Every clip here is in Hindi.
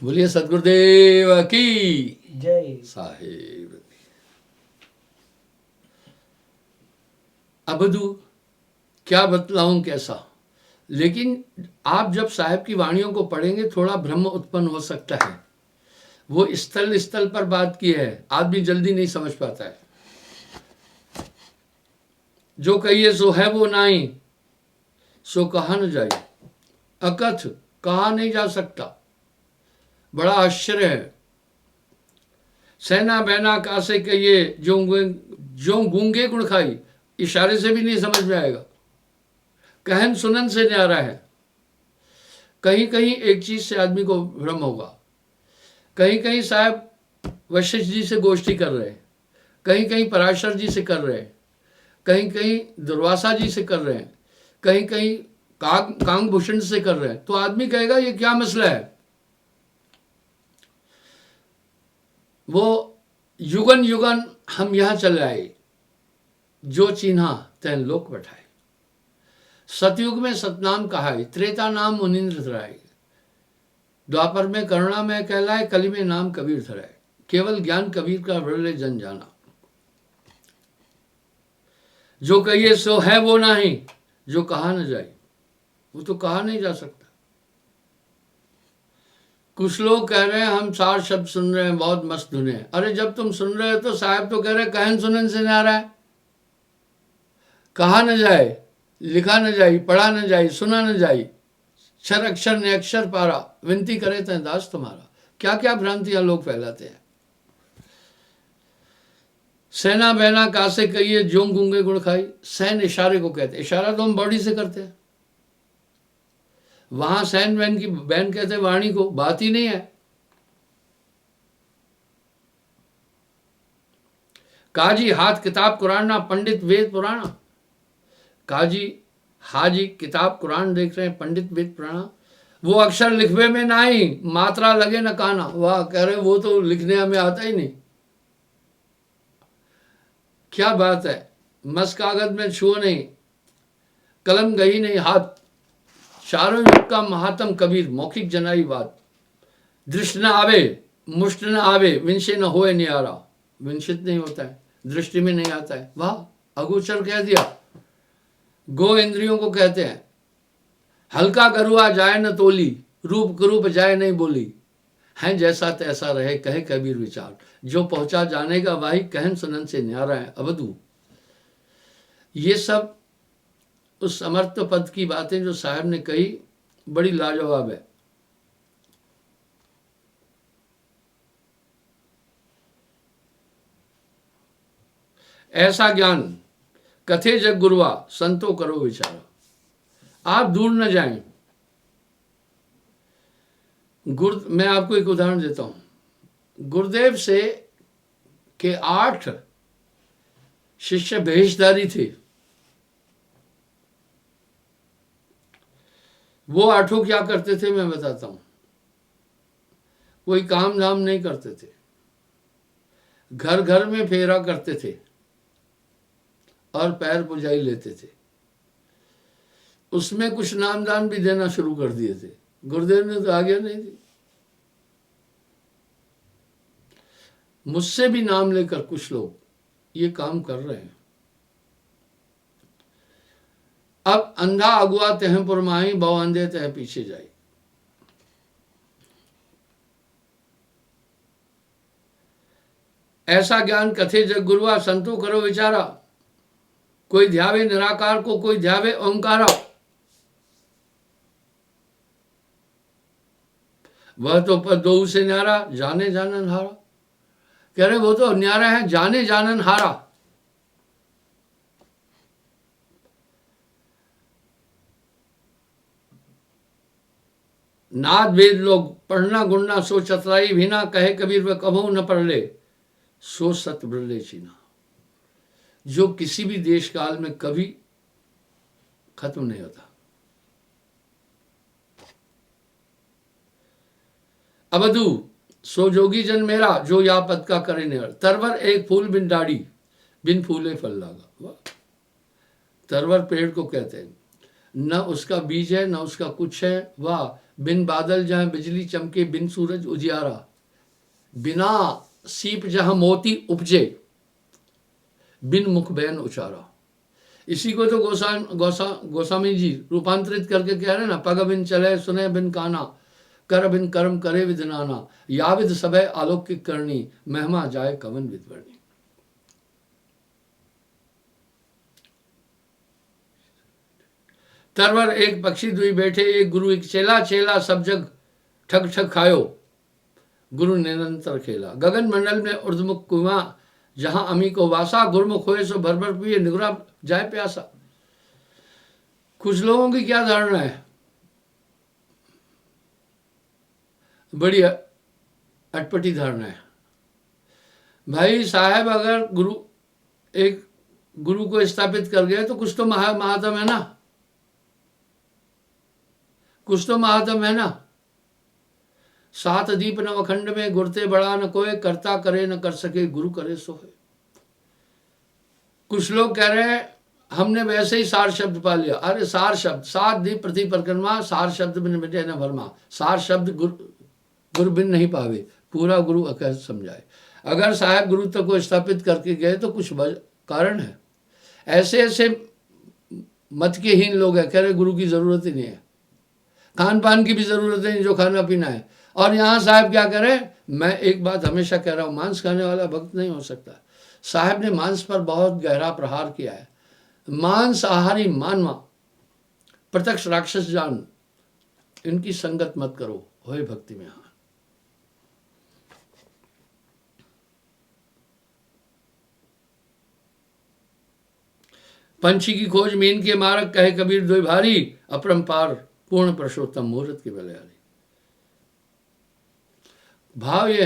बोलिए सदगुरुदेव की जय। साहेब। अबदू क्या बतलाऊं कैसा, लेकिन आप जब साहेब की वाणियों को पढ़ेंगे थोड़ा भ्रम उत्पन्न हो सकता है। वो स्थल स्थल पर बात की है, आदमी जल्दी नहीं समझ पाता है। जो कहिए सो है वो नहीं, सो कहा न जाए, अकथ कहा नहीं जा सकता। बड़ा आश्चर्य है। सेना बहना कासे कहिए जो गूंगे गुण खाई, इशारे से भी नहीं समझ में आएगा, कहन सुनन से न्यारा है। कहीं कहीं एक चीज से आदमी को भ्रम होगा, कहीं कहीं साहब वशिष्ठ जी से गोष्ठी कर रहे हैं, कहीं कहीं पराशर जी से कर रहे हैं, कहीं कहीं दुर्वासा जी से कर रहे हैं, कहीं कहीं कांगभूषण से कर रहे हैं, तो आदमी कहेगा ये क्या मसला है। वो युगन युगन हम यहां चले आए, जो चिन्हा तैन लोक बैठाए। सतयुग में सतनाम कहाए, त्रेता नाम मुनिंद्र धराए, द्वापर में करुणा में कहलाए, कली में नाम कबीर धराए। केवल ज्ञान कबीर का बड़े जन जाना। जो कहिए सो है वो नहीं, जो कहा न जाए, वो तो कहा नहीं जा सकता। कुछ लोग कह रहे हैं हम 4 शब्द सुन रहे हैं, बहुत मस्त धुने। अरे जब तुम सुन रहे हो तो साहब तो कह रहे कहन सुनन से न्यारा है। कहा न जाए, लिखा न जाए, पढ़ा न जाए, सुना न जाए, क्षर अक्षर ने अक्षर पारा, विनती करे तय दास तुम्हारा। क्या क्या भ्रांतियां लोग फैलाते हैं। सेना बहना कासे कहिए जो गूंगे गुड़ खाई, सैन इशारे को कहते हैं। इशारा तो हम बॉडी से करते हैं, वहां सैन बहन की बहन कहते हैं वाणी को, बात ही नहीं है। काजी हाथ किताब कुरान ना, पंडित वेद पुराना। काजी हाजी किताब कुरान देख रहे हैं, पंडित वेद पुराना। वो अक्षर लिखवे में नहीं, मात्रा लगे न काना। वाह, कह रहे वो तो लिखने हमें आता ही नहीं। क्या बात है। मस कागज में छुओ नहीं, कलम गई नहीं हाथ, चारों युग का महात्म कबीर मौखिक जनाई बात। दृष्टि न आवे मुष्ट न आवे, विंशे न होए नियारा। विंशित नहीं होता है, दृष्टि में नहीं आता है। वाह, अगोचर कह दिया। गो इंद्रियों को कहते हैं। हल्का करुआ जाए न तोली, रूप करूप जाए नहीं बोली, है जैसा तैसा रहे कहे कबीर विचार। जो पहुंचा जाने का वाही, कहन सुनन से न्यारा है अवधू। ये सब उस समर्थ पद की बातें जो साहब ने कही, बड़ी लाजवाब है। ऐसा ज्ञान कथे जग गुरुआ, संतो करो विचारा। आप दूर न जाएं। मैं आपको एक उदाहरण देता हूं। गुरुदेव से के 8 शिष्य भेषधारी थे। वो 8 क्या करते थे मैं बताता हूं। कोई काम धाम नहीं करते थे, घर घर में फेरा करते थे और पैर पुजाई लेते थे। उसमें कुछ नामदान भी देना शुरू कर दिए थे। गुरुदेव ने तो आज्ञा नहीं दी। मुझसे भी नाम लेकर कुछ लोग ये काम कर रहे हैं। अब अंधा अगुआ तह पुरमाई, बहु अंधे तह पीछे जाए। ऐसा ज्ञान कथे जग गुरुआ, संतो करो विचारा। कोई ध्यावे निराकार को, कोई ध्यावे ओंकारा। वह तो पर दो से न्यारा, जाने जानन हारा। कह रहे वो तो न्यारा है, जाने जानन हारा। नाद वेद लोग पढ़ना गुणना, सो चतुराई भीना, कहे कबीर वह कभू न पढ़ ले, सो सत ब्रले चीना। जो किसी भी देश काल में कभी खत्म नहीं होता। अवधू सो जोगी जन मेरा, जो या पद का करे निवर। तरवर एक फूल बिन डाड़ी, बिन फूले फल लागा। तरवर पेड़ को कहते हैं, न उसका बीज है न उसका कुछ है। वाह, बिन बादल जहाँ बिजली चमके, बिन सूरज उजियारा, बिना सीप जहाँ मोती उपजे, बिन मुख बैन उचारा। इसी को तो गोस्वामी जी रूपांतरित करके कह रहे हैं ना, पग बिन चले सुने बिन काना, कर बिन कर्म करे विद नाना, याविद सबे अलौकिक करनी, महिमा जाए कवन विद वर्णी। तरवर एक पक्षी दुई बैठे, एक गुरु एक चेला, चेला सब जग ठग ठग खायो, गुरु निरंतर खेला। गगन मंडल में उर्धमुख कुआं, जहां अमी को वासा, गुरुमुख होए सो भर भर पिए, निगुरा जाए प्यासा। कुछ लोगों की क्या धारणा है, बड़ी अटपटी धारणा है। भाई साहब अगर एक गुरु को स्थापित कर गए तो कुछ तो महात्म है ना, कुछ तो महात्म है ना। सात दीप नवखंड में गुरते बड़ा न कोय, करता करे न कर सके, गुरु करे सो है। कुछ लोग कह रहे हैं हमने वैसे ही सार शब्द पा लिया। अरे सार शब्द, सात दीप प्रति परिक्रमा, सार शब्द बिन मिटे न भरमा। सार शब्द गुरु बिन नहीं पावे, पूरा गुरु अकह समझाए। अगर साहब गुरु तक को स्थापित करके गए तो कुछ कारण है। ऐसे ऐसे मत के हीन लोग हैं, कह रहे गुरु की जरूरत ही नहीं है, खान पान की भी जरूरत नहीं जो खाना पीना है। और यहाँ साहब क्या करें, मैं एक बात हमेशा कह रहा हूँ, मांस खाने वाला भक्त नहीं हो सकता। साहब ने मांस पर बहुत गहरा प्रहार किया है। मांस आहारी मानवा, प्रत्यक्ष राक्षस जान, इनकी संगत मत करो, होए भक्ति में। हाँ, पंछी की खोज मीन के मारक, कहे कबीर दो भारी, अपरंपार पूर्ण पुरुषोत्तम मुहूर्त के बलिहारी। भाव ये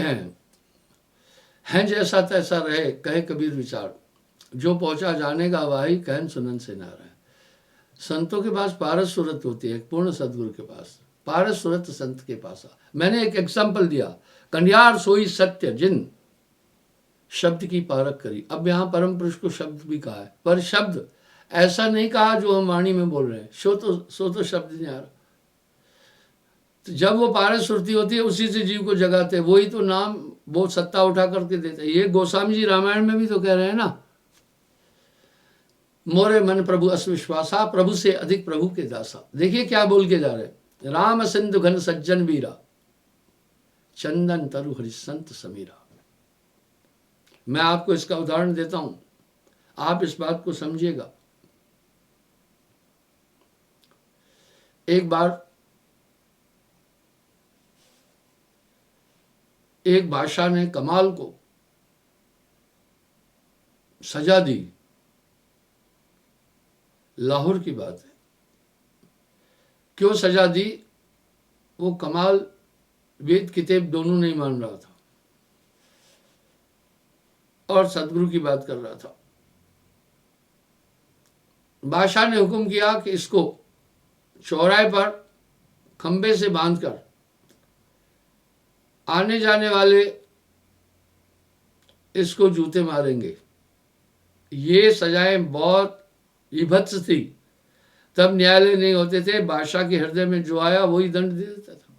हैं जैसा तैसा रहे, कहे कबीर विचार, जो पहुंचा जानेगा वाही, कहन सुनन से ना रहे। संतों के पास पारस सूरत होती है, पूर्ण सदगुरु के पास पारस सूरत संत के पास। मैंने एक एग्जाम्पल दिया, कंडियार सोई सत्य जिन शब्द की पारख करी। अब यहाँ परम पुरुष को शब्द भी कहा है, पर शब्द ऐसा नहीं कहा जो हम वाणी में बोल रहे हैं, सो तो शब्द नहीं आ रहा। तो जब वो पारस सुरती होती है उसी से जीव को जगाते, वही तो नाम वो सत्ता उठा करके देते। ये गोस्वामी जी रामायण में भी तो कह रहे हैं ना, मोरे मन प्रभु अस्विश्वासा, प्रभु से अधिक प्रभु के दासा। देखिए क्या बोल के जा रहे, राम सिंधु घन सज्जन वीरा, चंदन तरु हरिसंत समीरा। मैं आपको इसका उदाहरण देता हूं, आप इस बात को समझिएगा। एक बार एक बादशाह ने कमाल को सजा दी, लाहौर की बात है। क्यों सजा दी, वो कमाल वेद किताब दोनों नहीं मान रहा था और सदगुरु की बात कर रहा था। बादशाह ने हुक्म किया कि इसको चौराहे पर खंबे से बांधकर आने जाने वाले इसको जूते मारेंगे। ये सजाएं बहुत विभत्स थी, तब न्यायालय नहीं होते थे, बादशाह के हृदय में जो आया वही दंड दे देता था।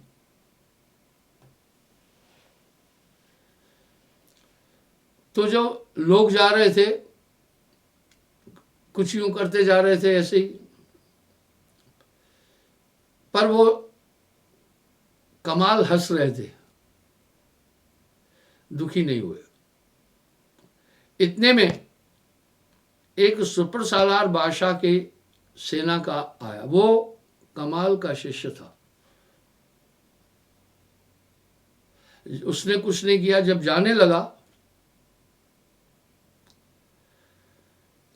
तो जो लोग जा रहे थे कुछ यूं करते जा रहे थे ऐसे ही, पर वो कमाल हंस रहे थे, दुखी नहीं हुए। इतने में एक सुपर सालार बादशाह के सेना का आया, वो कमाल का शिष्य था। उसने कुछ नहीं किया, जब जाने लगा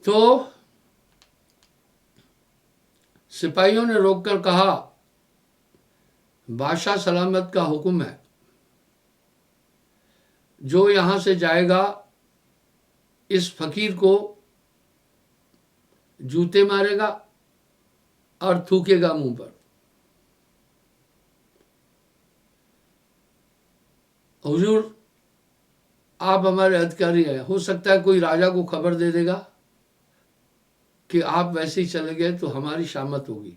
तो सिपाहियों ने रोककर कहा, बादशाह सलामत का हुक्म है, जो यहां से जाएगा इस फकीर को जूते मारेगा और थूकेगा मुंह पर। हुजूर आप हमारे अधिकारी हैं, हो सकता है कोई राजा को खबर दे देगा कि आप वैसे ही चले गए तो हमारी शामत होगी,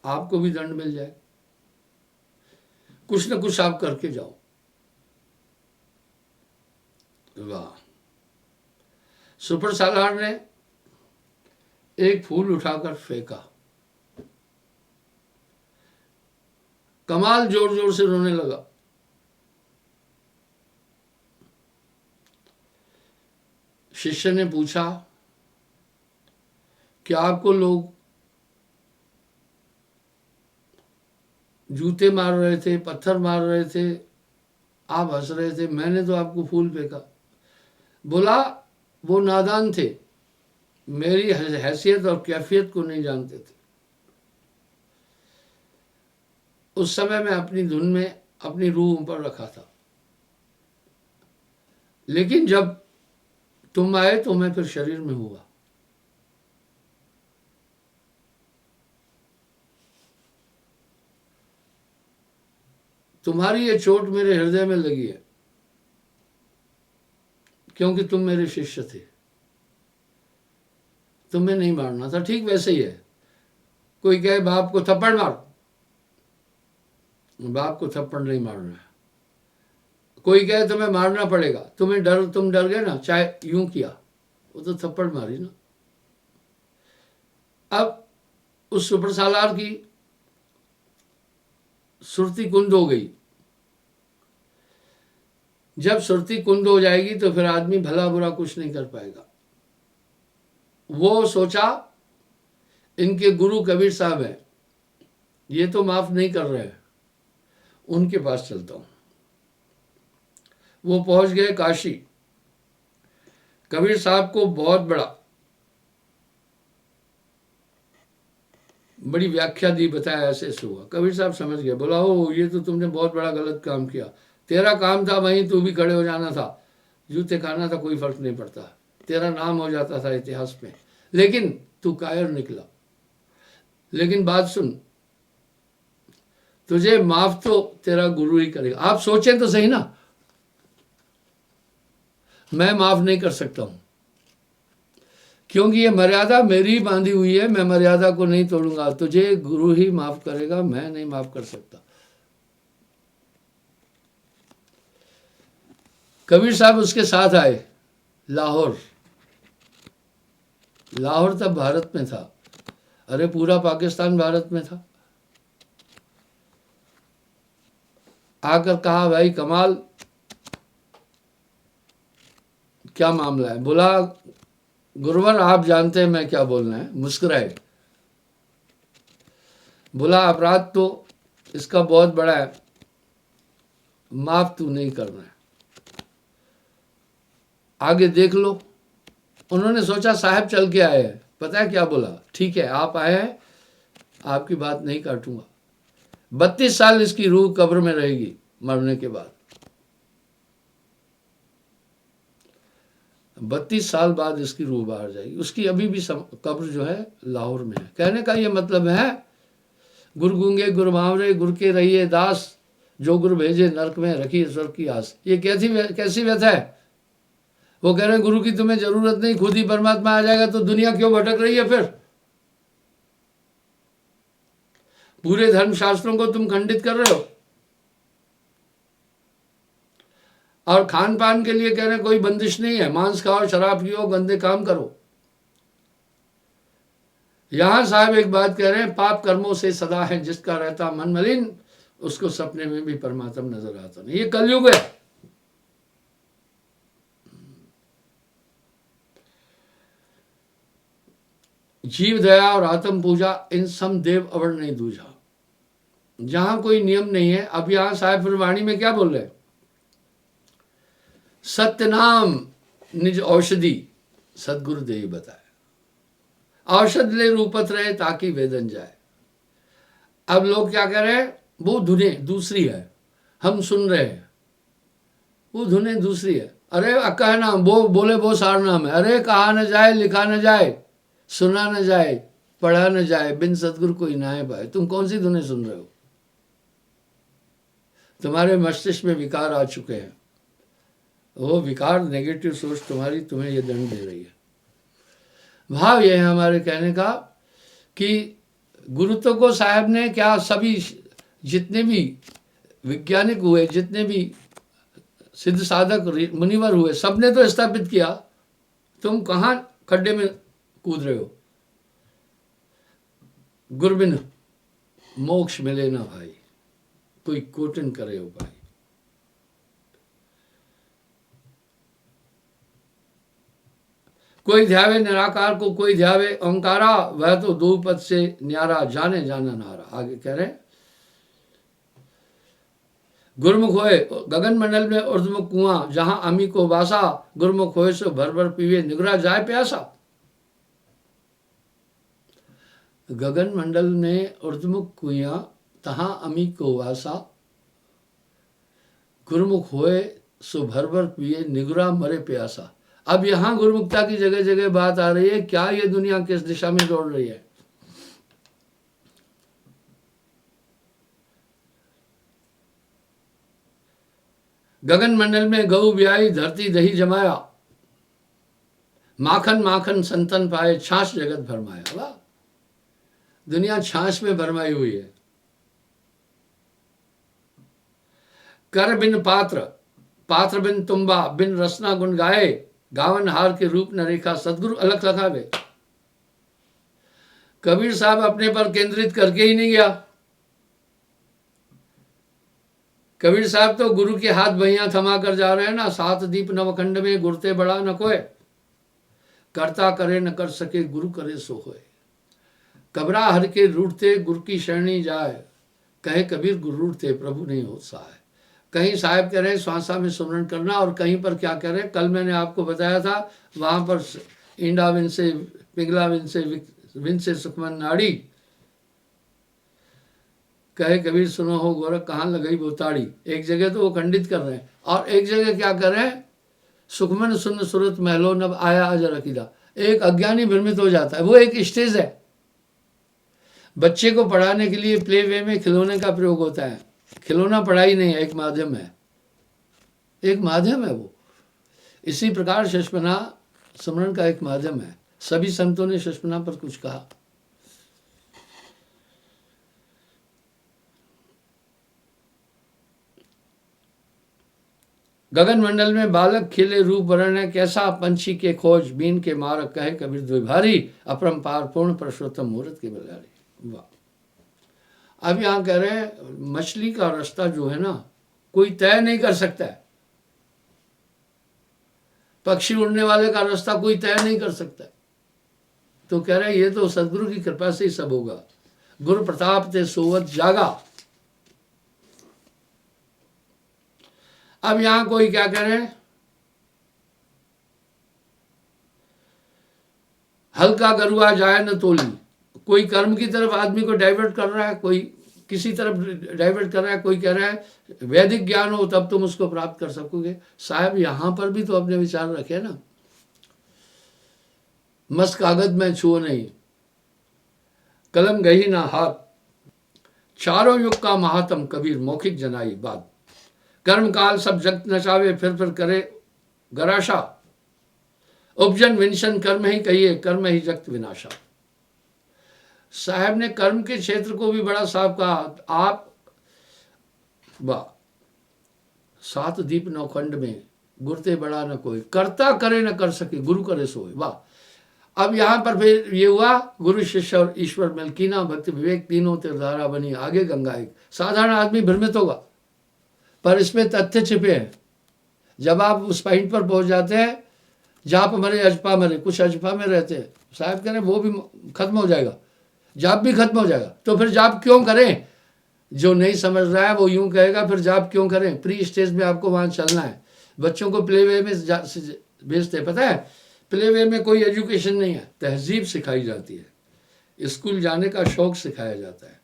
आपको भी दंड मिल जाए। कुछ न कुछ आप करके जाओ। वाह। सुपर सालार ने एक फूल उठाकर फेंका, कमाल जोर जोर से रोने लगा। शिष्य ने पूछा, क्या आपको लोग जूते मार रहे थे, पत्थर मार रहे थे, आप हंस रहे थे, मैंने तो आपको फूल फेंका। बोला, वो नादान थे, मेरी हैसियत और कैफियत को नहीं जानते थे। उस समय मैं अपनी धुन में अपनी रूह ऊपर रखा था, लेकिन जब तुम आए तो मैं फिर शरीर में हुआ। तुम्हारी ये चोट मेरे हृदय में लगी है, क्योंकि तुम मेरे शिष्य थे, तुम्हें नहीं मारना था। ठीक वैसे ही है, कोई कहे बाप को थप्पड़ मार, बाप को थप्पड़ नहीं मारना है। कोई कहे तुम्हें मारना पड़ेगा, तुम डर गए ना, चाहे यूं किया, वो तो थप्पड़ मारी ना। अब उस सुपर सालार की सुरती कुंद हो गई। जब सुरती कुंद हो जाएगी तो फिर आदमी भला बुरा कुछ नहीं कर पाएगा। वो सोचा, इनके गुरु कबीर साहब हैं, ये तो माफ नहीं कर रहे हैं, उनके पास चलता हूं। वो पहुंच गए काशी। कबीर साहब को बहुत बड़ी व्याख्या दी, बताया ऐसे ऐसे हुआ। कबीर साहब समझ गए, बोला, ओ ये तो तुमने बहुत बड़ा गलत काम किया, तेरा काम था वहीं तू भी खड़े हो जाना था, जूते खाना था, कोई फर्क नहीं पड़ता, तेरा नाम हो जाता था इतिहास में, लेकिन तू कायर निकला। लेकिन बात सुन, तुझे माफ तो तेरा गुरु ही करेगा। आप सोचें तो सही ना, मैं माफ नहीं कर सकता हूं, क्योंकि ये मर्यादा मेरी बांधी हुई है, मैं मर्यादा को नहीं तोड़ूंगा। तुझे गुरु ही माफ करेगा, मैं नहीं माफ कर सकता। कबीर साहब उसके साथ आए लाहौर। लाहौर तब भारत में था, अरे पूरा पाकिस्तान भारत में था। आकर कहा, भाई कमाल, क्या मामला है? बोला, गुरुवर आप जानते हैं मैं क्या बोलना है। मुस्कुराए, बोला, अपराध तो इसका बहुत बड़ा है, माफ तू नहीं करना है, आगे देख लो। उन्होंने सोचा साहब चल के आए हैं, पता है क्या बोला? ठीक है, आप आए हैं, आपकी बात नहीं काटूंगा। 32 साल इसकी रूह कब्र में रहेगी मरने के बाद। 32 साल बाद इसकी रूह बाहर जाएगी। उसकी अभी भी कब्र जो है लाहौर में है। कहने का ये मतलब है, गुरु गूंगे गुरु भावरे गुरु के रहिए दास, जो गुरु भेजे नरक में रखी स्वर्ग की आस। ये कैसी व्यथा है? वो कह रहे हैं गुरु की तुम्हें जरूरत नहीं, खुद ही परमात्मा आ जाएगा, तो दुनिया क्यों भटक रही है? फिर पूरे धर्मशास्त्रों को तुम खंडित कर रहे हो, और खान पान के लिए कह रहे हैं कोई बंदिश नहीं है, मांस खाओ, शराब पियो, गंदे काम करो। यहां साहब एक बात कह रहे हैं, पाप कर्मों से सदा है जिसका रहता मन मलिन, उसको सपने में भी परमात्मा नजर आता नहीं। ये कलयुग है। जीव दया और आत्म पूजा, इन सम देव अवर नहीं दूजा। जहां कोई नियम नहीं है। अब यहां साहब फिर वाणी में क्या बोल रहे हैं? सत्य नाम निज औषधि सदगुरु देव बताए, औषध ले रूपत रहे ताकि वेदन जाए। अब लोग क्या कह रहे हैं? वो धुनें दूसरी है, हम सुन रहे हैं, वो धुनें दूसरी है। अरे अक्का है नाम, वो बोले वो सार नाम है। अरे कहा न जाए, लिखा न जाए, सुना न जाए, पढ़ा न जाए, बिन सदगुरु कोई ना पाए। तुम कौन सी धुनें सुन रहे हो? तुम्हारे मस्तिष्क में विकार आ चुके हैं। वो विकार, नेगेटिव सोच तुम्हारी तुम्हें ये दंड दे रही है। भाव ये है हमारे कहने का कि गुरुत्व को साहब ने क्या, सभी जितने भी वैज्ञानिक हुए, जितने भी सिद्ध साधक मुनिवर हुए, सबने तो स्थापित किया, तुम कहाँ खड्डे में कूद रहे हो। गुरबिन मोक्ष मिले ना भाई, कोई कोटिन करे हो भाई। कोई ध्यावे निराकार को, कोई ध्यावे ओंकारा, वह तो दो पद से न्यारा, जाने जाना नारा। आगे कह रहे गुरमुख होए गगन मंडल में ऊर्ध्वमुख कुआं, जहां अमी को वासा, गुरमुख होए सो भर भर पीवे, निगरा जाए प्यासा। गगन मंडल में ऊर्ध्वमुख कुआं, तहां अमी को वासा, गुरुमुख होए सो भर भर पिए, निगरा मरे प्यासा। अब यहां गुरुमुखता की जगह जगह बात आ रही है, क्या ये दुनिया किस दिशा में दौड़ रही है। गगन मंडल में गऊ ब्याई, धरती दही जमाया, माखन माखन संतन पाए, छाछ जगत भरमाया। वाह, दुनिया छाछ में भरमाई हुई है। कर बिन पात्र, पात्र बिन तुम्बा, बिन रसना गुण गाए, गावन हार के रूप न रेखा, सदगुरु अलख लखावे। कबीर साहब अपने पर केंद्रित करके ही नहीं गया। कबीर साहब तो गुरु के हाथ बहियां थमा कर जा रहे हैं ना। सात दीप नवखंड में गुरते बड़ा न कोय, करता करे न कर सके, गुरु करे सो होए। कबरा हर के रूठते, गुरु की शरणी जाए, कहे कबीर गुरु रूठते, प्रभु नहीं हो सहाय। कहीं साहब कह रहे हैं श्वासा में सुमरण करना, और कहीं पर क्या कह रहे हैं, कल मैंने आपको बताया था, वहां पर इंडा विन से पिघला विन से सुखमन नाड़ी, कहे कबीर सुनो हो गोरख कहाँ लगाई वो ताड़ी। एक जगह तो वो खंडित कर रहे हैं, और एक जगह क्या कर रहे हैं, सुखमन सुन सुरत महलो नब आया अजर अकीदा। एक अज्ञानी भ्रमित हो जाता है। वो एक स्टेज है। बच्चे को पढ़ाने के लिए प्ले वे में खिलौने का प्रयोग होता है। खिलौना पढ़ाई नहीं है, एक माध्यम है, एक माध्यम है वो। इसी प्रकार शस्पना स्मरण का एक माध्यम है। सभी संतों ने शस्पना पर कुछ कहा। गगन मंडल में बालक खिले रूप वर्ण है, कैसा पंछी के खोज, बीन के मारक, कहे कबीर द्विभारी, अपरंपार पूर्ण पुरुषोत्तम मूर्त की बलिहारी। वाह। अब यहां कह रहे हैं मछली का रास्ता जो है ना, कोई तय नहीं कर सकता है। पक्षी उड़ने वाले का रास्ता कोई तय नहीं कर सकता है। तो कह रहे हैं ये तो सदगुरु की कृपा से ही सब होगा। गुरु प्रताप ते सोवत जागा। अब यहां कोई क्या कह रहे हैं, हल्का गरुआ जाए न तोली। कोई कर्म की तरफ आदमी को डाइवर्ट कर रहा है, कोई किसी तरफ डाइवर्ट कर रहा है, कोई कह रहा है वैदिक ज्ञान हो तब तुम उसको प्राप्त कर सकोगे। साहब यहां पर भी तो अपने विचार रखे ना। मस कागज में छुओ नहीं, कलम गही ना हाथ, चारों युग का महात्म कबीर मौखिक जनाई बात। कर्म काल सब जगत नचावे, फिर करे गराशा। उपजन विनशन कर्म ही कहिए, कर्म ही जगत विनाशा। साहब ने कर्म के क्षेत्र को भी बड़ा साफ कहा। आप वाह, सात दीप नौखंड में गुरते बड़ा न कोई, करता करे न कर सके, गुरु करे सोए। वाह। अब यहां पर फिर ये हुआ, गुरु शिष्य और ईश्वर मिलकीना भक्ति विवेक तीनों तिरधारा बनी, आगे गंगा एक। साधारण आदमी भ्रमित होगा, पर इसमें तथ्य छिपे हैं। जब आप उस पॉइंट पर पहुंच जाते हैं, जाप मरे अजपा मरे, कुछ अजपा में रहते हैं, साहब कह रहे वो भी खत्म हो जाएगा, जाप भी खत्म हो जाएगा। तो फिर जाप क्यों करें? जो नहीं समझ रहा है वो यूं कहेगा फिर जाप क्यों करें? प्री स्टेज में आपको वहां चलना है। बच्चों को प्ले वे में भेजते, पता है प्ले वे में कोई एजुकेशन नहीं है, तहजीब सिखाई जाती है, स्कूल जाने का शौक सिखाया जाता है।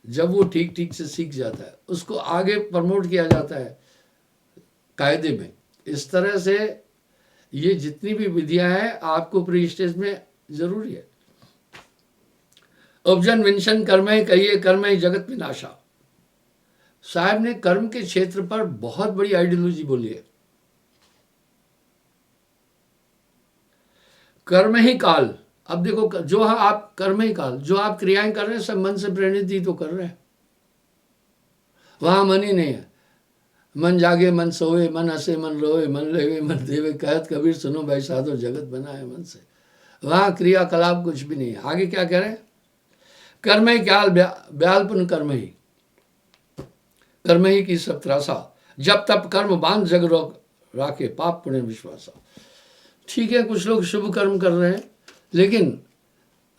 जब वो ठीक ठीक से सीख जाता है, उसको आगे प्रमोट किया जाता है कायदे में। इस तरह से ये जितनी भी विधियां हैं आपको प्री स्टेज में जरूरी है। उपजन विंशन कर्म ही कहिए, कर्म ही जगत विनाशा। साहब ने कर्म के क्षेत्र पर बहुत बड़ी आइडियोलॉजी बोली है। कर्म ही काल। अब देखो, जो आप कर्म ही काल, जो आप क्रियाएं कर रहे हैं सब मन से प्रेरित ही तो कर रहे हैं। वहाँ मन ही नहीं है। मन जागे मन सोए, मन हंसे मन रोए, मन लेवे मन देवे, कहत कबीर सुनो भाई साधो, जगत बना है मन से। वहाँ क्रियाकलाप कुछ भी नहीं है। आगे क्या कह रहे हैं? कर्म ही क्या ब्यालपुन कर्म ही की सब त्रासा, जब तब कर्म बांध जग रोक राखे, पाप पुण्य विश्वासा। ठीक है, कुछ लोग शुभ कर्म कर रहे हैं, लेकिन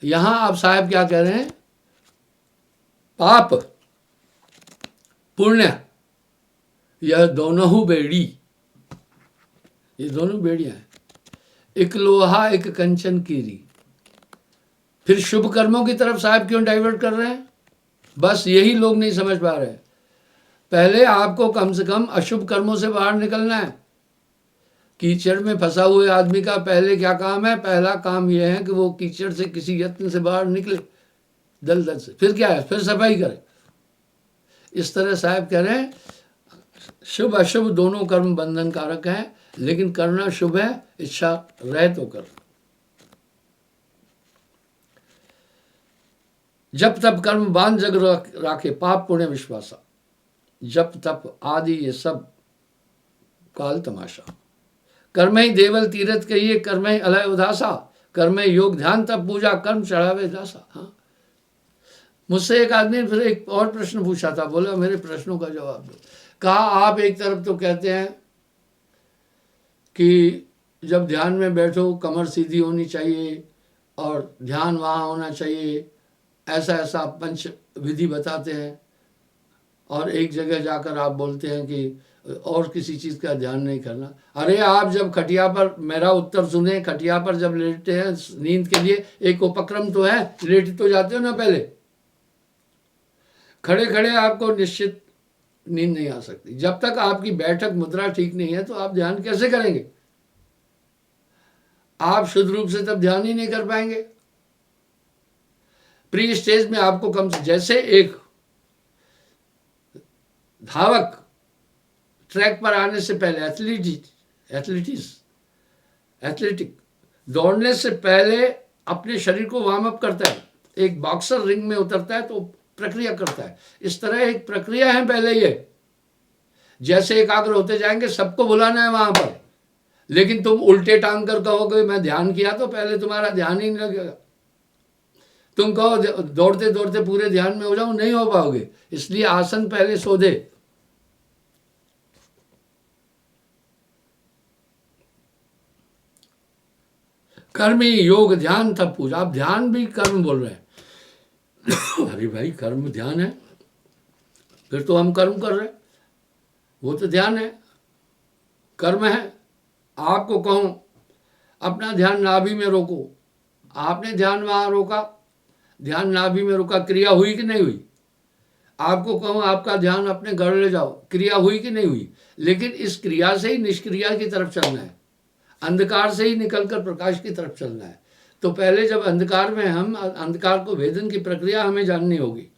यहां आप साहब क्या कह रहे हैं? पाप पुण्य यह दोनों बेड़ी, ये दोनों बेड़ियां हैं, एक लोहा एक कंचन कीरी। फिर शुभ कर्मों की तरफ साहब क्यों डाइवर्ट कर रहे हैं? बस यही लोग नहीं समझ पा रहे। पहले आपको कम से कम अशुभ कर्मों से बाहर निकलना है। कीचड़ में फंसा हुए आदमी का पहले क्या काम है? पहला काम यह है कि वो कीचड़ से किसी यत्न से बाहर निकले, दलदल से। फिर क्या है? फिर सफाई करे। इस तरह साहब कह रहे हैं शुभ अशुभ दोनों कर्म बंधन कारक हैं, लेकिन करना शुभ है, इच्छा रहे तो कर। जब तब कर्म बांध जग राखे, पाप पुण्य विश्वासा। जप तप आदि ये सब काल तमाशा। कर्म ही देवल तीरथ कहिए, कर्म ही अलय उदासा, कर्म ही योग ध्यान तप पूजा, कर्म चढ़ावे दासा। हाँ, मुझसे एक आदमी फिर एक और प्रश्न पूछा था, बोला मेरे प्रश्नों का जवाब दो। कहा आप एक तरफ तो कहते हैं कि जब ध्यान में बैठो कमर सीधी होनी चाहिए और ध्यान वहाँ होना चाहिए, ऐसा ऐसा पंच विधि बताते हैं, और एक जगह जाकर आप बोलते हैं कि और किसी चीज़ का ध्यान नहीं करना। अरे आप जब खटिया पर, मेरा उत्तर सुने, खटिया पर जब लेटते हैं नींद के लिए, एक उपक्रम तो है, लेट तो जाते हो ना पहले। खड़े खड़े आपको निश्चित नींद नहीं आ सकती। जब तक आपकी बैठक मुद्रा ठीक नहीं है तो आप ध्यान कैसे करेंगे? आप शुद्ध रूप से तब ध्यान ही नहीं कर पाएंगे। प्री स्टेज में आपको कम से, जैसे एक धावक ट्रैक पर आने से पहले, एथलेटिक दौड़ने से पहले अपने शरीर को वार्म अप करता है। एक बॉक्सर रिंग में उतरता है तो प्रक्रिया करता है। इस तरह एक प्रक्रिया है पहले ये। जैसे एकाग्र होते जाएंगे, सबको बुलाना है वहां पर, लेकिन तुम उल्टे टांग कर कहोगे मैं ध्यान किया, तो पहले तुम्हारा ध्यान ही नहीं लगेगा। तुम कहो दौड़ते दौड़ते पूरे ध्यान में हो जाओ, नहीं हो पाओगे। इसलिए आसन पहले शोधे। कर्म ही योग ध्यान तब पूजा। आप ध्यान भी कर्म बोल रहे हैं। अरे भाई, कर्म ध्यान है, फिर तो हम कर्म कर रहे हैं, वो तो ध्यान है, कर्म है। आपको कहूं अपना ध्यान नाभि में रोको, आपने ध्यान वहां रोका, ध्यान नाभि में रुका, क्रिया हुई कि नहीं हुई? आपको कहूं आपका ध्यान अपने घर ले जाओ, क्रिया हुई कि नहीं हुई? लेकिन इस क्रिया से ही निष्क्रिया की तरफ चलना है, अंधकार से ही निकलकर प्रकाश की तरफ चलना है। तो पहले जब अंधकार में, हम अंधकार को भेदन की प्रक्रिया हमें जाननी होगी।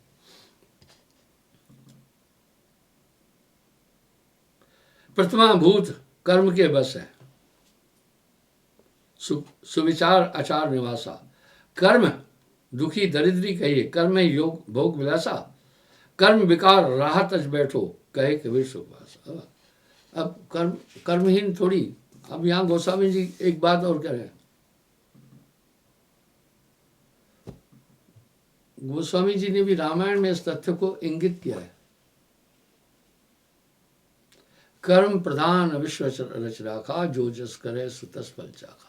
प्रथमा भूत कर्म के बस है, सुविचार आचार निवासा। कर्म दुखी दरिद्री कहिए, कर्म योग भोग विलासा, कर्म विकार राह तज बैठो, कहे कबीर सुखवासा। अब कर्महीन थोड़ी। अब यहाँ गोस्वामी जी एक बात और कह रहे हैं। गोस्वामी जी ने भी रामायण में इस तथ्य को इंगित किया है। कर्म प्रधान विश्व रच राखा, जो जस करे सुतस फल चाखा।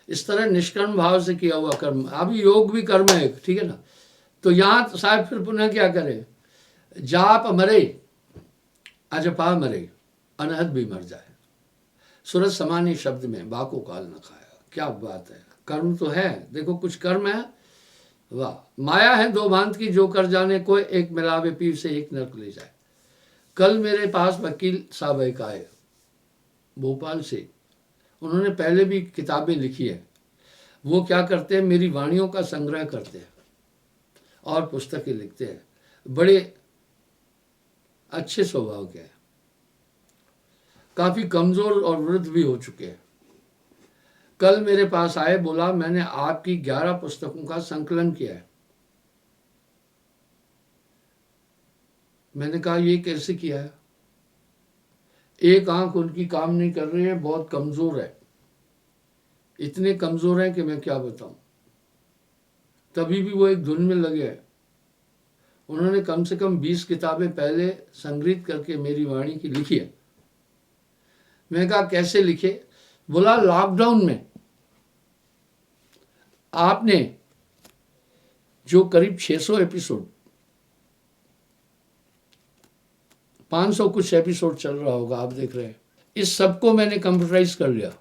इस तरह निष्कर्म भाव से किया हुआ कर्म। अभी योग भी कर्म है, ठीक है ना? तो यहां साहब फिर पुनः क्या करे? जाप मरे अजपा मरे, अनहद भी मर जाए, सूरज समानी शब्द में बाको काल न खाया। क्या बात है! कर्म तो है, देखो कुछ कर्म है, वाह। माया है दो भांत की, जो कर जाने कोई, एक मिलावे पीर से एक नरक ले जाए। कल मेरे पास वकील साहब एक आए भोपाल से, उन्होंने पहले भी किताबें लिखी है। वो क्या करते हैं, मेरी वाणियों का संग्रह करते हैं और पुस्तकें लिखते हैं। बड़े अच्छे स्वभाव के हैं, काफ़ी कमज़ोर और वृद्ध भी हो चुके हैं। कल मेरे पास आए, बोला मैंने आपकी 11 पुस्तकों का संकलन किया है, मैंने कहा ये कैसे किया है? एक आंख उनकी काम नहीं कर रही है, बहुत कमज़ोर है, इतने कमज़ोर हैं कि मैं क्या बताऊं। तभी भी वो एक धुन में लगे हैं। उन्होंने कम से कम 20 किताबें पहले संग्रहित करके मेरी वाणी की लिखी है। मैंने कहा कैसे लिखे? बोला लॉकडाउन में आपने जो करीब 600 एपिसोड, 500 कुछ एपिसोड चल रहा होगा, आप देख रहे हैं, इस सबको मैंने कंप्यूटराइज कर लिया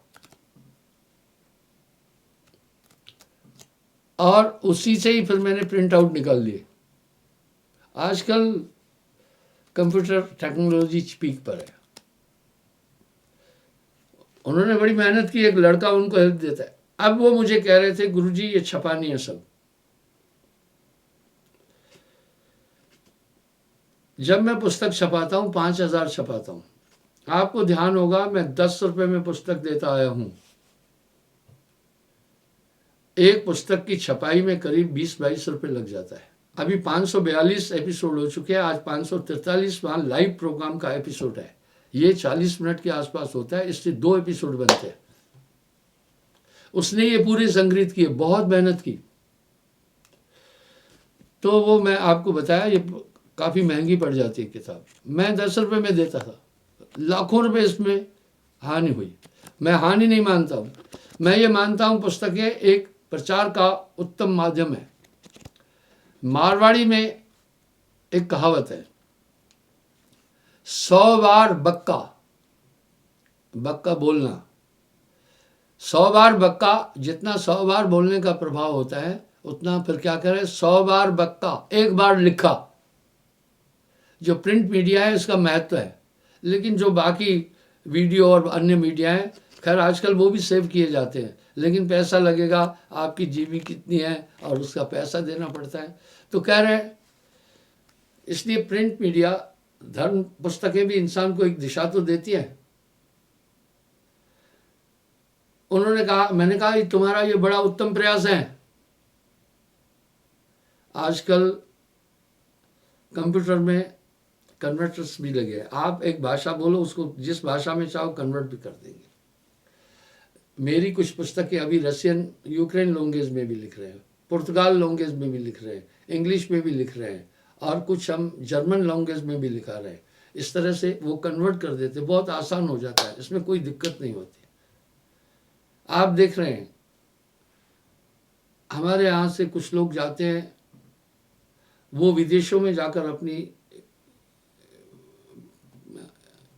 और उसी से ही फिर मैंने प्रिंट आउट निकाल लिए। आजकल कंप्यूटर टेक्नोलॉजी पीक पर है। उन्होंने बड़ी मेहनत की, एक लड़का उनको हेल्प देता है। अब वो मुझे कह रहे थे गुरुजी ये छपानी है सब। जब मैं पुस्तक छपाता हूँ 5000 छपाता हूँ, आपको ध्यान होगा मैं 10 रुपए में पुस्तक देता आया हूँ। एक पुस्तक की छपाई में करीब 20-22 रुपए लग जाता है। अभी 542 एपिसोड हो चुके हैं, आज 543वां लाइव प्रोग्राम का एपिसोड है। ये 40 मिनट के आसपास होता है, इससे 2 एपिसोड बनते हैं। उसने ये पूरे संग्रहित किए, बहुत मेहनत की। तो वो मैं आपको बताया, ये काफ़ी महंगी पड़ जाती है किताब। मैं 10 रुपये में देता था, लाखों रुपए इसमें हानि हुई। मैं हानि नहीं मानता हूँ, मैं ये मानता हूँ पुस्तकें एक प्रचार का उत्तम माध्यम है। मारवाड़ी में एक कहावत है, 100 बार बक्का, बक्का बोलना, 100 बार बक्का, जितना 100 बार बोलने का प्रभाव होता है उतना फिर क्या करें, 100 बार बक्का, एक बार लिखा। जो प्रिंट मीडिया है इसका महत्व है, लेकिन जो बाकी वीडियो और अन्य मीडिया है, खैर आजकल वो भी सेव किए जाते हैं, लेकिन पैसा लगेगा, आपकी जीबी कितनी है और उसका पैसा देना पड़ता है। तो कह रहे हैं इसलिए प्रिंट मीडिया, धर्म पुस्तकें भी इंसान को एक दिशा तो देती है। उन्होंने कहा, मैंने कहा ये तुम्हारा ये बड़ा उत्तम प्रयास है। आजकल कंप्यूटर में कन्वर्टर्स भी लगे हैं, आप एक भाषा बोलो, उसको जिस भाषा में चाहो कन्वर्ट भी कर देंगे। मेरी कुछ पुस्तकें अभी रशियन, यूक्रेन लैंग्वेज में भी लिख रहे हैं, पुर्तगाल लैंग्वेज में भी लिख रहे हैं, इंग्लिश में भी लिख रहे हैं, और कुछ हम जर्मन लैंग्वेज में भी लिखा रहे हैं। इस तरह से वो कन्वर्ट कर देते, बहुत आसान हो जाता है, इसमें कोई दिक्कत नहीं होती। आप देख रहे हैं हमारे यहाँ से कुछ लोग जाते हैं, वो विदेशों में जाकर अपनी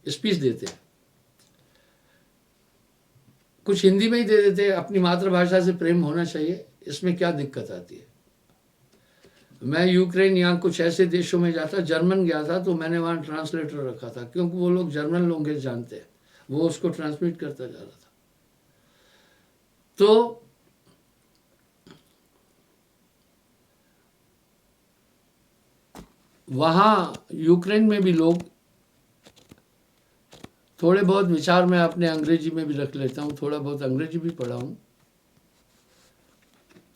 स्पीच देते हैं, कुछ हिंदी में ही दे देते हैं। अपनी मातृभाषा से प्रेम होना चाहिए, इसमें क्या दिक्कत आती है। मैं यूक्रेन या कुछ ऐसे देशों में जाता, जर्मन गया था तो मैंने वहाँ ट्रांसलेटर रखा था, क्योंकि वो लोग जर्मन लैंग्वेज जानते हैं, वो उसको ट्रांसमिट करता जा रहा था। तो वहाँ यूक्रेन में भी लोग थोड़े बहुत विचार मैं अपने अंग्रेजी में भी रख लेता हूँ, थोड़ा बहुत अंग्रेजी भी पढ़ा हूँ,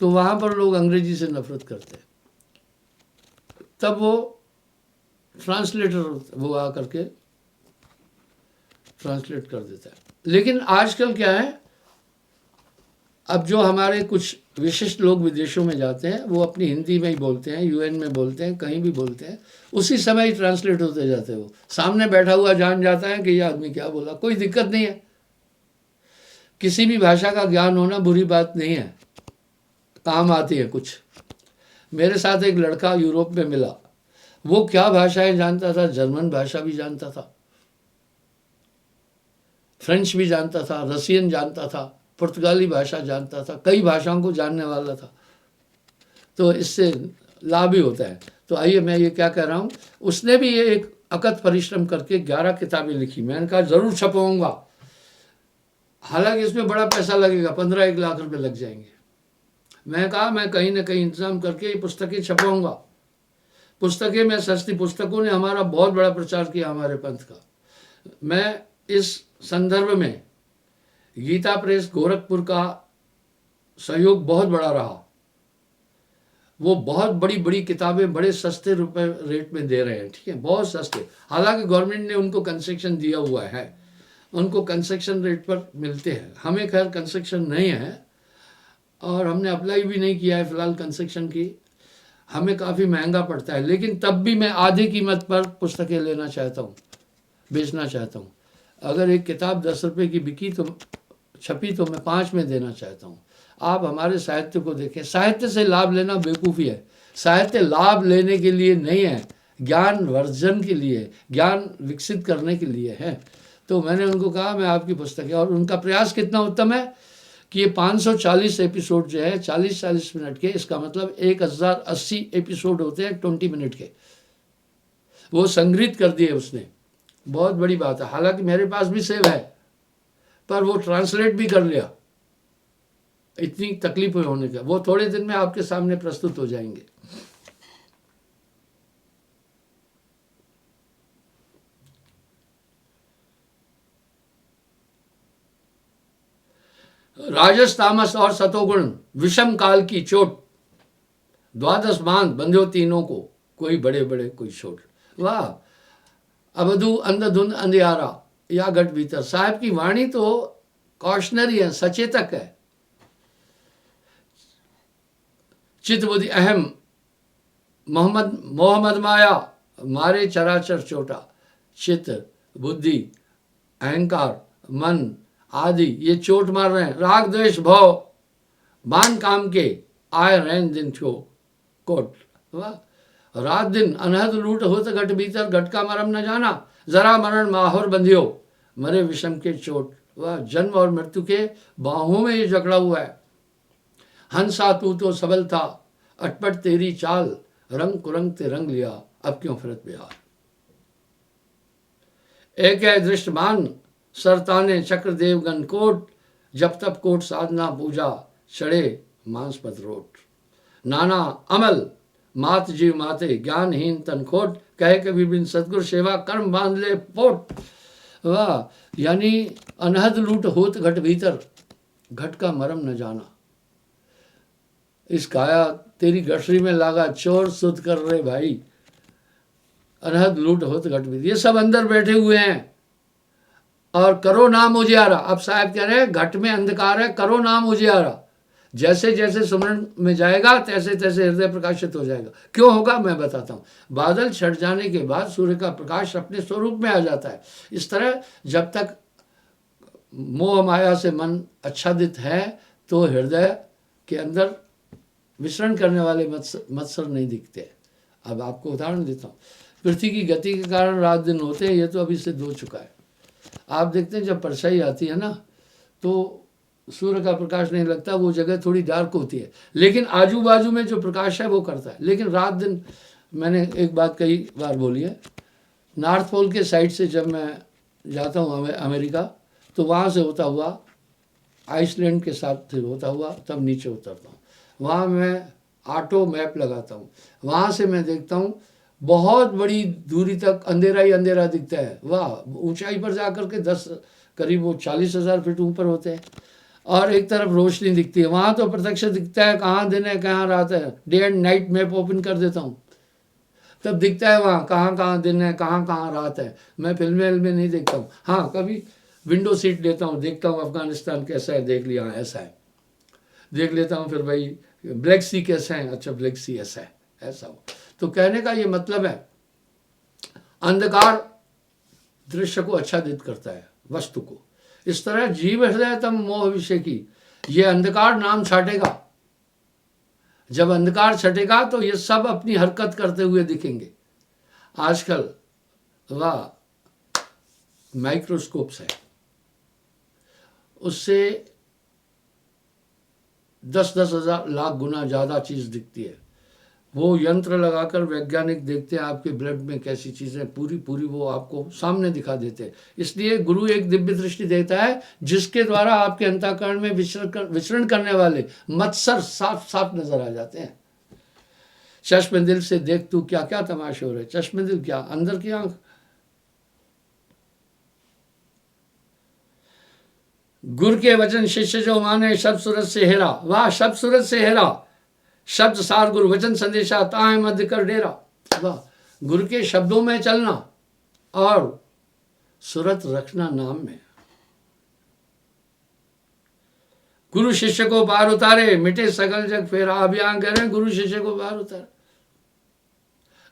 तो वहाँ पर लोग अंग्रेजी से नफरत करते हैं। तब वो ट्रांसलेटर वो आ करके ट्रांसलेट कर देता है। लेकिन आजकल क्या है, अब जो हमारे कुछ विशिष्ट लोग विदेशों में जाते हैं, वो अपनी हिंदी में ही बोलते हैं, यूएन में बोलते हैं, कहीं भी बोलते हैं, उसी समय ही ट्रांसलेट होते जाते हैं। वो सामने बैठा हुआ जान जाता है कि ये आदमी क्या बोला, कोई दिक्कत नहीं है। किसी भी भाषा का ज्ञान होना बुरी बात नहीं है, काम आती है कुछ। मेरे साथ एक लड़का यूरोप में मिला, वो क्या भाषाएं जानता था, जर्मन भाषा भी जानता था, फ्रेंच भी जानता था, रशियन जानता था, पुर्तगाली भाषा जानता था, कई भाषाओं को जानने वाला था। तो इससे लाभ भी होता है। तो आइए, मैं ये क्या कह रहा हूँ, उसने भी ये एक अकत परिश्रम करके 11 किताबें लिखी। मैंने कहा ज़रूर छपवाऊँगा, हालांकि इसमें बड़ा पैसा लगेगा, 15-1 लाख रुपए लग जाएंगे। मैं कहा मैं कहीं ना कहीं इंतजाम करके ये पुस्तकें छपवाऊँगा। पुस्तकें में सस्ती पुस्तकों ने हमारा बहुत बड़ा प्रचार किया, हमारे पंथ का। मैं इस संदर्भ में गीता प्रेस गोरखपुर का सहयोग बहुत बड़ा रहा। वो बहुत बड़ी बड़ी किताबें बड़े सस्ते रुपए रेट में दे रहे हैं, ठीक है, बहुत सस्ते। हालांकि गवर्नमेंट ने उनको कंसेक्शन दिया हुआ है, उनको कंसेक्शन रेट पर मिलते हैं। हमें खैर कंसेक्शन नहीं है और हमने अप्लाई भी नहीं किया है फिलहाल कंसेक्शन की। हमें काफ़ी महंगा पड़ता है, लेकिन तब भी मैं आधी कीमत पर पुस्तकें लेना चाहता हूँ, बेचना चाहता हूँ। अगर एक किताब 10 रुपये की बिकी तो छपी तो मैं 5 में देना चाहता हूँ। आप हमारे साहित्य को देखें, साहित्य से लाभ लेना बेवकूफ़ी है। साहित्य लाभ लेने के लिए नहीं है, ज्ञान वर्धन के लिए, ज्ञान विकसित करने के लिए है। तो मैंने उनको कहा मैं आपकी पुस्तक है, और उनका प्रयास कितना उत्तम है कि ये 540 एपिसोड जो है 40-40 मिनट के, इसका मतलब 1080 एपिसोड होते हैं 20 मिनट के, वो संग्रहित कर दिए उसने। बहुत बड़ी बात है। हालांकि मेरे पास भी सेव है, पर वो ट्रांसलेट भी कर लिया, इतनी तकलीफ होने का। वो थोड़े दिन में आपके सामने प्रस्तुत हो जाएंगे। राजस तामस और सतोगुण विषम काल की चोट, द्वादश बांध बंध्यो तीनों को, कोई बड़े बड़े कोई छोट। वाह, अबधु अंधधुंध अंधियारा या घट भीतर। साहब की वाणी तो कॉशनरी है, सचेतक है। चित बुद्धि अहम मोहम्मद मोहम्मद माया मारे चराचर चोटा। चित बुद्धि अहंकार मन आदि ये चोट मार रहे हैं। राग द्वेष भव बान काम के आए रैन दिन छो कोट। वाह, रात दिन अनहद लूट होत घट भीतर, घट का मरम न जाना। जरा मरण माहौर बंधियो मरे विषम के चोट। वाह, जन्म और मृत्यु के बाहों में ये जकड़ा हुआ है। हंसा तू तो सबल था, अटपट तेरी चाल, रंग कुरंग ते रंग लिया, अब क्यों फिरत बिहार। एक है दृष्टमान सरताने चक्र देवगन कोट, जब तब कोट साधना पूजा चढ़े मांस पत रोट। नाना अमल मात जीव माते, ज्ञानहीन तन खोट, कहे कभी बिन सदगुरु सेवा कर्म बांध ले पोट। वाह, यानी अनहद लूट होत घट भीतर, घट का मरम न जाना। इस काया तेरी गठरी में लागा, चोर सुध कर रहे भाई, अनहद लूट होत घट भीतर। ये सब अंदर बैठे हुए हैं और करो नाम उजियारा। अब साहब कह रहे हैं घट में अंधकार है, करो नाम उजियारा। जैसे जैसे सुमरण में जाएगा तैसे तैसे हृदय प्रकाशित हो जाएगा। क्यों होगा मैं बताता हूँ। बादल छट जाने के बाद सूर्य का प्रकाश अपने स्वरूप में आ जाता है। इस तरह जब तक मोह माया से मन आच्छादित है तो हृदय के अंदर विचरण करने वाले मत्सर नहीं दिखते। अब आपको उदाहरण देता हूँ। पृथ्वी की गति के कारण रात दिन होते हैं, ये तो अभी सिद्ध हो चुका है। आप देखते हैं जब परछाई आती है ना तो सूर्य का प्रकाश नहीं लगता, वो जगह थोड़ी डार्क होती है, लेकिन आजू बाजू में जो प्रकाश है वो करता है। लेकिन रात दिन, मैंने एक बात कई बार बोली है, नॉर्थ पोल के साइड से जब मैं जाता हूँ अमेरिका, तो वहाँ से होता हुआ आइसलैंड के साथ से होता हुआ तब नीचे उतरता हूँ। वहाँ मैं ऑटो मैप लगाता हूँ, वहाँ से मैं देखता हूँ बहुत बड़ी दूरी तक अंधेरा ही अंधेरा दिखता है। वाह, ऊंचाई पर जाकर के 10 करीब वो 40,000 फीट ऊपर होते हैं और एक तरफ रोशनी दिखती है। वहाँ तो प्रत्यक्ष दिखता है कहाँ दिन है कहाँ रात है। Day and night map open कर देता हूँ तब दिखता है वहाँ कहाँ कहाँ दिन है कहाँ कहाँ रात है। मैं फिल्में नहीं देखता हूँ। हाँ, कभी विंडो सीट लेता हूँ, देखता हूँ अफगानिस्तान कैसा है, देख लिया ऐसा है, देख लेता हूँ। फिर भाई ब्लैक सी कैसा है, अच्छा ब्लैक सी ऐसा है, ऐसा हो। तो कहने का ये मतलब है अंधकार दृश्य को आच्छादित करता है, वस्तु को। इस तरह जीव हृदय तम मोह विषय की, ये अंधकार नाम छाटेगा। जब अंधकार छटेगा तो ये सब अपनी हरकत करते हुए दिखेंगे। आजकल वाह माइक्रोस्कोप्स है, उससे 10-10 हजार लाख गुना ज़्यादा चीज़ दिखती है। वो यंत्र लगाकर वैज्ञानिक देखते हैं आपके ब्लड में कैसी चीज़ें पूरी पूरी वो आपको सामने दिखा देते हैं। इसलिए गुरु एक दिव्य दृष्टि देता है जिसके द्वारा आपके अंतःकरण में विचरण करने वाले मत्सर साफ साफ नजर आ जाते हैं। चश्म दिल से देख तू क्या क्या तमाशे हो रहे। चश्म दिल क्या, अंदर की आंख। गुरु के वचन शिष्य जो माने, शब्द सूरत से हेरा। वाह, शब्द सूरत से हेरा। शब्द सार गुरु वचन संदेशा ताए मध्य कर डेरा। वाह, गुरु के शब्दों में चलना और सूरत रखना नाम में। गुरु शिष्य को पार उतारे, मिटे सकल जग फेरा। अभियान कह रहे हैं गुरु शिष्य को पार उतारे।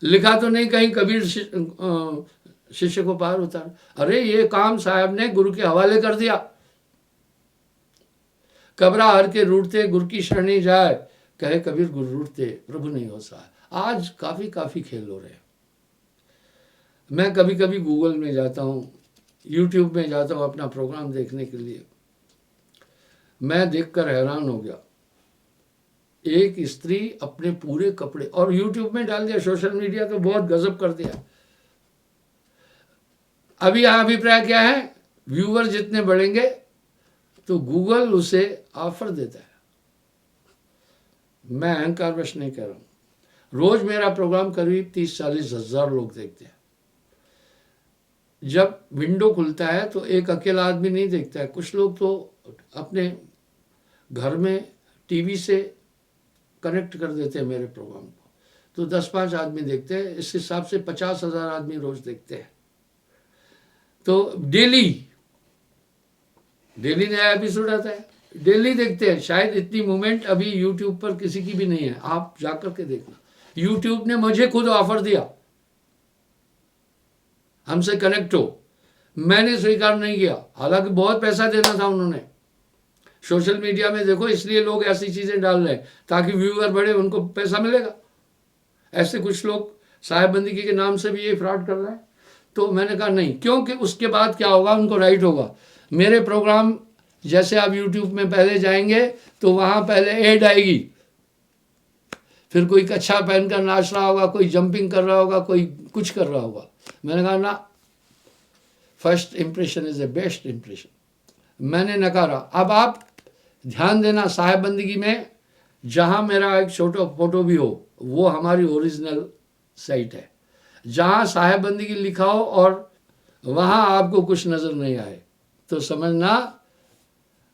लिखा तो नहीं कहीं कबीर शिष्य को पार उतार। अरे ये काम साहब ने गुरु के हवाले कर दिया। कबरा हर के रूठते गुरु की शरणी जाए, कहे कबीर गुरु रूठते प्रभु नहीं हो सहाय। आज काफी खेल हो रहे हैं। मैं कभी कभी गूगल में जाता हूँ, यूट्यूब में जाता हूँ अपना प्रोग्राम देखने के लिए। मैं देखकर हैरान हो गया। एक स्त्री अपने पूरे कपड़े, और यूट्यूब में डाल दिया, सोशल मीडिया तो बहुत गजब कर दिया। अभी यहाँ अभिप्राय क्या है, व्यूवर जितने बढ़ेंगे तो गूगल उसे ऑफर देता है। मैं अहंकार वश नहीं कह रहा हूं। रोज मेरा प्रोग्राम करीब 30-40 हजार लोग देखते हैं। जब विंडो खुलता है तो एक अकेला आदमी नहीं देखता है, कुछ लोग तो अपने घर में टीवी से कनेक्ट कर देते हैं मेरे प्रोग्राम को, तो 10-5 आदमी देखते हैं। इस हिसाब से 50,000 आदमी रोज देखते हैं। तो डेली नया एपिसोड आता है, डेली देखते हैं। शायद इतनी मूवमेंट अभी यूट्यूब पर किसी की भी नहीं है। आप जाकर के देखना। यूट्यूब ने मुझे खुद ऑफर दिया हमसे कनेक्ट हो, मैंने स्वीकार नहीं किया। हालांकि बहुत पैसा देना था उन्होंने। सोशल मीडिया में देखो, इसलिए लोग ऐसी चीजें डाल रहे हैं ताकि व्यूअर बढ़े, उनको पैसा मिलेगा। ऐसे कुछ लोग साहेब बंदगी के नाम से भी ये फ्रॉड कर रहे हैं। तो मैंने कहा नहीं, क्योंकि उसके बाद क्या होगा, उनको राइट होगा। मेरे प्रोग्राम जैसे आप यूट्यूब में पहले जाएंगे तो वहां पहले एड आएगी, फिर कोई कच्छा पहनकर नाच रहा होगा, कोई जंपिंग कर रहा होगा, कोई कुछ कर रहा होगा। मैंने कहा ना, first impression is a best impression. मैंने नकारा। अब आप ध्यान देना, साहेब बंदगी में जहां मेरा एक छोटा फोटो भी हो, वो हमारी ओरिजिनल साइट है। जहां साहेब बंदगी लिखा हो और वहां आपको कुछ नजर नहीं आए तो समझना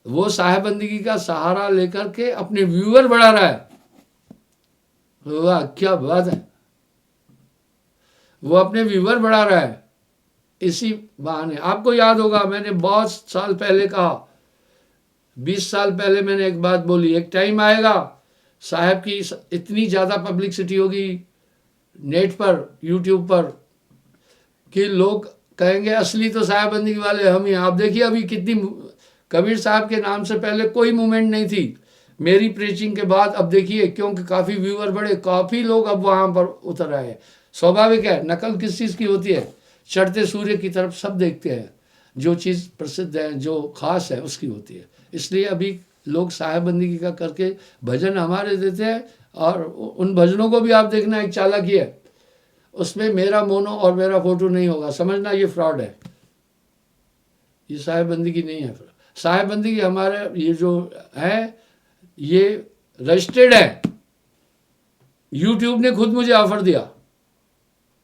वो साहेब बंदगी का सहारा लेकर के अपने व्यूअर बढ़ा रहा है। वाह क्या बात है, वो अपने व्यूअर बढ़ा रहा है इसी बहाने। आपको याद होगा, मैंने बहुत साल पहले कहा, 20 साल पहले मैंने एक बात बोली, एक टाइम आएगा साहब की इतनी ज़्यादा पब्लिसिटी होगी नेट पर, यूट्यूब पर, कि लोग कहेंगे असली तो साहेब बंदगी वाले हम ही। आप देखिए अभी कितनी, कबीर साहब के नाम से पहले कोई मूवमेंट नहीं थी। मेरी प्रीचिंग के बाद अब देखिए, क्योंकि काफ़ी व्यूअर बढ़े, काफ़ी लोग अब वहाँ पर उतर आए। स्वाभाविक है, नकल किस चीज़ की होती है, चढ़ते सूर्य की तरफ सब देखते हैं, जो चीज़ प्रसिद्ध है, जो खास है, उसकी होती है। इसलिए अभी लोग साहेब बंदगी का करके भजन हमारे देते हैं, और उन भजनों को भी आप देखना, एक चालाकी है, उसमें मेरा मोनो और मेरा फोटो नहीं होगा। समझना ये फ्रॉड है, ये साहेब बंदगी नहीं है। साहेब बंदगी हमारे ये जो है ये रजिस्टर्ड है। यूट्यूब ने खुद मुझे ऑफर दिया,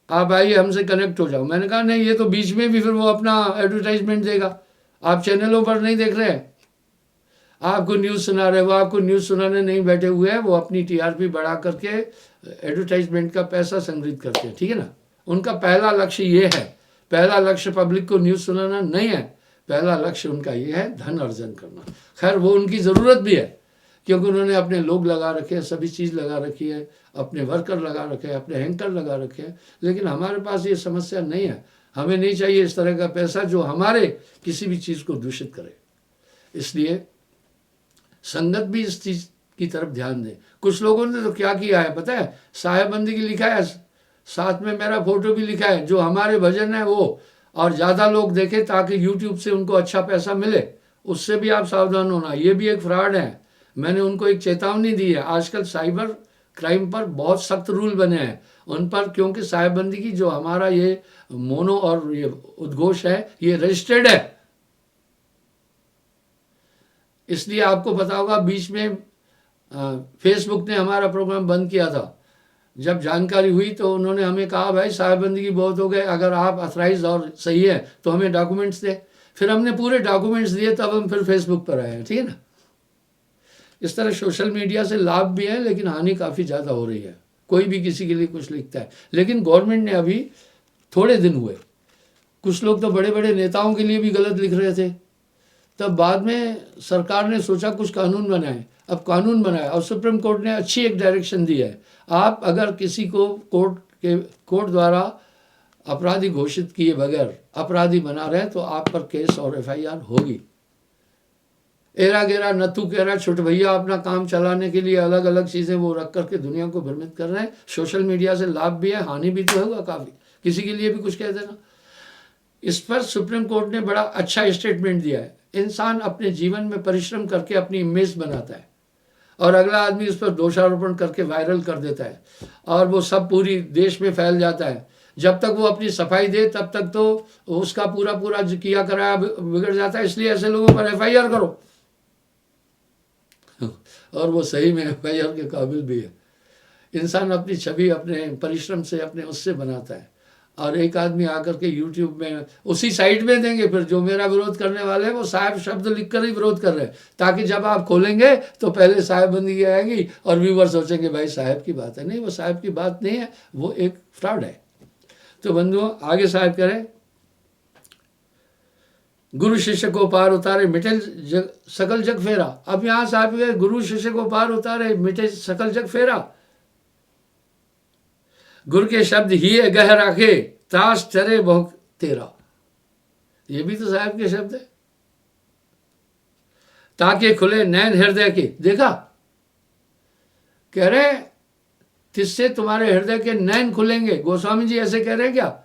आप आइए हमसे कनेक्ट हो जाओ। मैंने कहा नहीं, ये तो बीच में भी फिर वो अपना एडवर्टाइजमेंट देगा। आप चैनलों पर नहीं देख रहे हैं, आपको न्यूज़ सुना रहे, वो आपको न्यूज़ सुनाने नहीं बैठे हुए हैं, वो अपनी टीआरपी बढ़ा करके एडवर्टाइजमेंट का पैसा संग्रहित करते हैं, ठीक है ना। उनका पहला लक्ष्य ये है, पहला लक्ष्य पब्लिक को न्यूज़ सुनाना नहीं है, पहला लक्ष्य उनका ये है धन अर्जन करना। खैर वो उनकी ज़रूरत भी है, क्योंकि उन्होंने अपने लोग लगा रखे हैं, सभी चीज़ लगा रखी है, अपने वर्कर लगा रखे हैं, अपने हैंकर लगा रखे हैं। लेकिन हमारे पास ये समस्या नहीं है। हमें नहीं चाहिए इस तरह का पैसा जो हमारे किसी भी चीज़ को दूषित करे। इसलिए संगत भी इस चीज़ की तरफ ध्यान दें। कुछ लोगों ने तो क्या किया है पता है, साहेब बंदगी लिखा है, साथ में मेरा फोटो भी लिखा है, जो हमारे भजन है वो, और ज़्यादा लोग देखें ताकि यूट्यूब से उनको अच्छा पैसा मिले। उससे भी आप सावधान होना, ये भी एक फ्रॉड है। मैंने उनको एक चेतावनी दी है। आजकल साइबर क्राइम पर बहुत सख्त रूल बने हैं उन पर, क्योंकि साहेब बंदगी जो हमारा ये मोनो और ये उद्घोष है, ये रजिस्टर्ड है। इसलिए आपको पता होगा बीच में फेसबुक ने हमारा प्रोग्राम बंद किया था। जब जानकारी हुई तो उन्होंने हमें कहा भाई साहेब बंदगी बहुत हो गए, अगर आप अथराइज और सही है तो हमें डॉक्यूमेंट्स दे। फिर हमने पूरे डॉक्यूमेंट्स दिए, तब हम फिर फेसबुक पर आए हैं, ठीक है ना। इस तरह सोशल मीडिया से लाभ भी है लेकिन हानि काफ़ी ज़्यादा हो रही है। कोई भी किसी के लिए कुछ लिखता है, लेकिन गवर्नमेंट ने अभी थोड़े दिन हुए, कुछ लोग तो बड़े बड़े नेताओं के लिए भी गलत लिख रहे थे, तब बाद में सरकार ने सोचा कुछ कानून बनाए। अब कानून बनाया और सुप्रीम कोर्ट ने अच्छी एक डायरेक्शन दी है, आप अगर किसी को कोर्ट द्वारा अपराधी घोषित किए बगैर अपराधी बना रहे तो आप पर केस और FIR होगी। एरा गेरा नथु केरा छुट भैया अपना काम चलाने के लिए अलग अलग चीज़ें वो रख करके दुनिया को भ्रमित कर रहे हैं। सोशल मीडिया से लाभ भी है, हानि भी तो होगा काफ़ी, किसी के लिए भी कुछ कह देना। इस पर सुप्रीम कोर्ट ने बड़ा अच्छा स्टेटमेंट दिया है। इंसान अपने जीवन में परिश्रम करके अपनी इमेज बनाता है और अगला आदमी उस पर दोषारोपण करके वायरल कर देता है और वो सब पूरी देश में फैल जाता है। जब तक वो अपनी सफाई दे तब तक तो उसका पूरा किया कराया बिगड़ जाता है। इसलिए ऐसे लोगों पर FIR करो और वो सही में FIR के काबिल भी है। इंसान अपनी छवि अपने परिश्रम से अपने उससे बनाता है और एक आदमी आकर के YouTube में उसी साइट में देंगे, फिर जो मेरा विरोध करने वाले हैं वो साहब शब्द लिखकर ही विरोध कर रहे हैं, ताकि जब आप खोलेंगे तो पहले साहेबबंदी आएगी और व्यूवर सोचेंगे भाई साहब की बात है। नहीं, वो साहब की बात नहीं है, वो एक फ्रॉड है। तो बंधुओं आगे साहब करें, गुरु शिष्य को पार उतारे मिटे सकल जग फेरा। अब यहाँ साहब गए, गुरु शिष्य को पार उतारे मिटे सकल जग फेरा, गुरु के शब्द ही गह राखे त्रास चरे बहु तेरा। ये भी तो साहब के शब्द है। ताकि खुले नैन हृदय के, देखा कह रहे तिससे तुम्हारे हृदय के नैन खुलेंगे। गोस्वामी जी ऐसे कह रहे हैं क्या?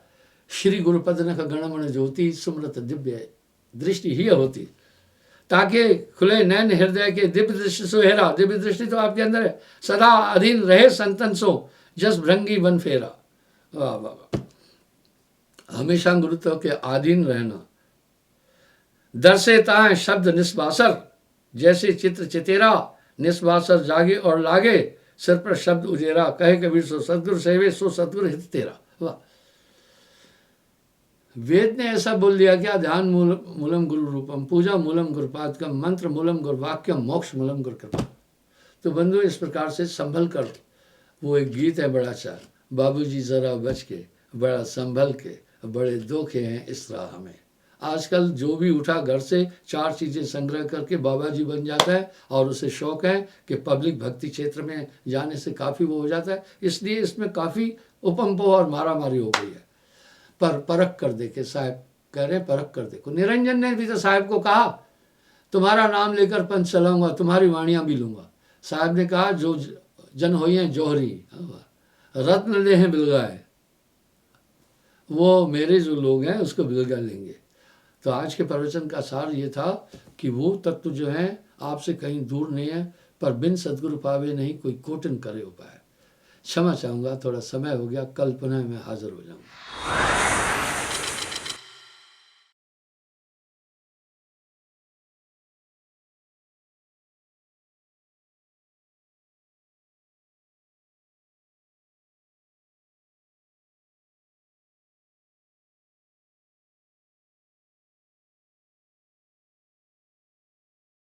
श्री गुरुपद नख गणमण ज्योति सुमृत दिव्य दृष्टि ही होती, ताकि खुले नैन हृदय के दिव्य दृष्टि सुहेरा। दिव्य दृष्टि तो आपके अंदर है। सदा अधीन रहे संतन सो जस भृंगी वन फेरा। वाह वाह वाह, हमेशा गुरुत्व के अधीन रहना। दर्शे ताए शब्द निस्वासर जैसे चित्र चितेरा, निस्वासर जागे और लागे सिर पर शब्द उजेरा। कहे कबीर सो सदगुरु सेवे सो सदगुरु हित तेरा। वाह, वेद ने ऐसा बोल दिया क्या? ध्यान मूलम गुरु रूपम, पूजा मूलम गुरुपादकम, मंत्र मूलम गुरु वाक्यम, मोक्ष मूलम गुरु कृपा। तो बंधु इस प्रकार से संभल कर, वो एक गीत है बड़ा अच्छा, बाबूजी जरा बच के बड़ा संभल के बड़े धोखे हैं इस राह में। आजकल जो भी उठा घर से 4 चीज़ें संग्रह करके बाबा जी बन जाता है और उसे शौक है कि पब्लिक भक्ति क्षेत्र में जाने से काफ़ी वो हो जाता है। इसलिए इसमें काफ़ी उपम्पो और मारामारी हो गई है। पर परख कर देखे, साहब कह रहे परख कर देखो। निरंजन ने भी तो साहब को कहा तुम्हारा नाम लेकर पंथ चलाऊंगा, तुम्हारी वाणियाँ भी लूँगा। साहब ने कहा जो जन होई हैं जोहरी रत्न ले हैं बिलगाए, वो मेरे जो लोग हैं उसको बिलगा लेंगे। तो आज के प्रवचन का सार ये था कि वो तत्व जो है आपसे कहीं दूर नहीं है, पर बिन सदगुरु पावे नहीं कोई कोटिन करे उपाय। क्षमा चाहूँगा, थोड़ा समय हो गया, कल पुनः मैं हाजिर हो जाऊँगा।